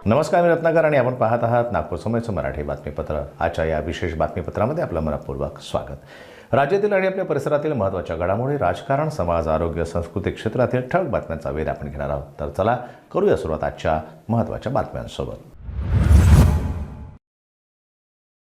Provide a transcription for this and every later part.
नमस्कार, मी रत्नाकर आणि आपण पाहत आहात नागपूर समयचं मराठी बातमीपत्र। आजच्या या विशेष बातमीपत्रामध्ये आपलं मनपूर्वक स्वागत। राज्यातील आणि आपल्या परिसरातील महत्त्वाच्या घडामोडी, राजकारण, समाज, आरोग्य, संस्कृती क्षेत्रातील ठळक बातम्यांचा वेध आपण घेणार आहोत। तर चला करूया सुरुवात आजच्या महत्त्वाच्या बातम्यांसोबत।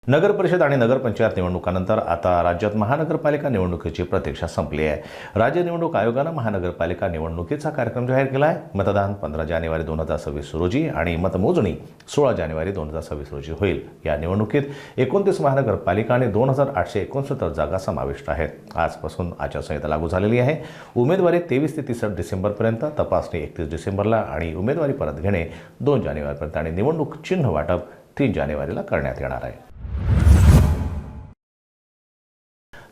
नगर परिषद आणि नगरपंचायत निवडणुकांनंतर आता राज्यात महानगरपालिका निवडणुकीची प्रतीक्षा संपली आहे। राज्य निवडणूक आयोगाने महानगरपालिका निवडणुकीचा कार्यक्रम जाहीर केला आहे। मतदान 15 जानेवारी 2026 रोजी आणि मतमोजणी 16 जानेवारी 2026 रोजी होईल। या निवडणुकीत 29 महानगरपालिका आणि 2869 जागा समाविष्ट आहेत। आजपासून आचारसंहिता लागू झालेली आहे। उमेदवारी 23 ते 30 डिसेंबरपर्यंत, तपासणी 31 डिसेंबरला आणि उमेदवारी परत घेणे 2 जानेवारीपर्यंत आणि निवडणूक चिन्ह वाटप 3 जानेवारीला करण्यात येणार आहे।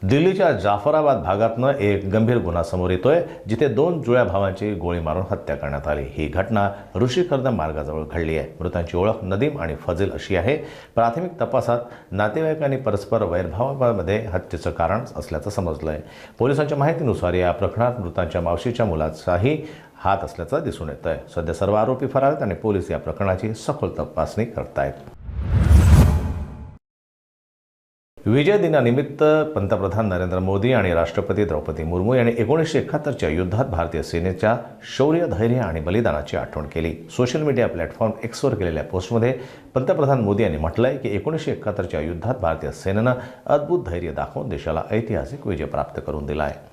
दिल्लीच्या जाफराबाद भागातनं एक गंभीर गुन्हा समोर येतोय, जिथे 2 जुळ्या भावांची गोळी मारून हत्या करण्यात आली। ही घटना ऋषिखर्द मार्गाजवळ घडली आहे। मृतांची ओळख नदीम आणि फजील अशी आहे। प्राथमिक तपासात नातेवाईकांनी परस्पर वैरभावामध्ये हत्येचं कारण असल्याचं समजलंय। पोलिसांच्या माहितीनुसार या प्रकरणात मृतांच्या मावशीच्या मुलाचाही हात असल्याचं दिसून येतंय। सध्या सर्व आरोपी फरार आहेत आणि पोलीस या प्रकरणाची सखोल तपासणी करतायत। विजय दिनानिमित्त पंतप्रधान नरेंद्र मोदी आणि राष्ट्रपती द्रौपदी मुर्मू यांनी 1971च्या युद्धात भारतीय सेनेच्या शौर्य, धैर्य आणि बलिदानाची आठवण केली। सोशल मीडिया प्लॅटफॉर्म एक्सवर केलेल्या पोस्टमध्ये पंतप्रधान मोदी यांनी म्हटलंय की 1971च्या युद्धात भारतीय सेनेनं अद्भुत धैर्य दाखवून देशाला ऐतिहासिक विजय प्राप्त करून दिला आहे।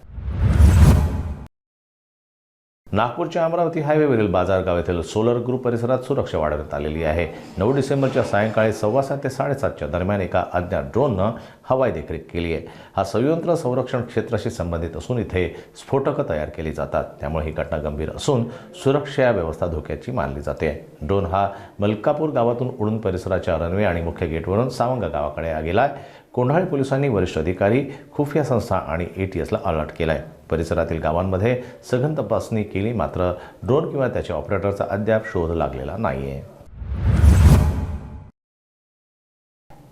नागपूरच्या अमरावती हायवेवरील बाजारगाव येथील सोलर ग्रुप परिसरात सुरक्षा वाढवण्यात आलेली आहे। 9 डिसेंबरच्या सायंकाळी 7:15 ते 7:30च्या दरम्यान एका अज्ञात ड्रोननं हवाई देखरेख केली आहे। हा संयंत्र संरक्षण क्षेत्राशी संबंधित असून इथे स्फोटकं तयार केली जातात, त्यामुळे ही घटना गंभीर असून सुरक्षा व्यवस्था धोक्याची मानली जाते। ड्रोन हा मलकापूर गावातून उडून परिसराच्या रनवे आणि मुख्य गेटवरून सावंग गावाकडे गेलाय। कोंढाळी पोलिसांनी वरिष्ठ अधिकारी, खुफिया संस्था आणि ATSला अलर्ट केलाय। परिसरातील गावांमध्ये सघन तपासणी केली, मात्र ड्रोन किंवा त्याच्या ऑपरेटरचा अद्याप शोध लागलेला नाहीये।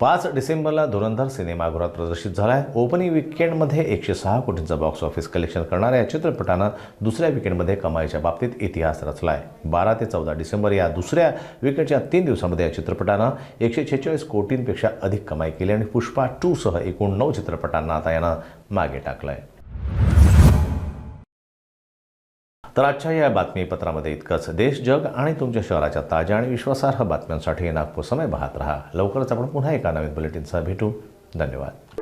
5 डिसेंबरला धुरंधर सिनेमागृहात प्रदर्शित झालाय। ओपनिंग वीकेंडमध्ये 106 कोटींचा बॉक्स ऑफिस कलेक्शन करणाऱ्या या चित्रपटानं दुसऱ्या वीकेंडमध्ये कमाईच्या बाबतीत इतिहास रचलाय। 12 ते 14 डिसेंबर या दुसऱ्या वीकेंडच्या 3 दिवसांमध्ये या चित्रपटानं 146 कोटींपेक्षा अधिक कमाई केली आणि पुष्पा 2 सह एकूण 9 चित्रपटांना आता यानं मागे टाकलंय। तर आजच्या या बातमीपत्रामध्ये इतकंच। देश, जग आणि तुमच्या शहराच्या ताज्या आणि विश्वासार्ह बातम्यांसाठी नागपूर समय पाहत रहा। लवकरच आपण पुन्हा एका नवीन बुलेटिनसह भेटू। धन्यवाद।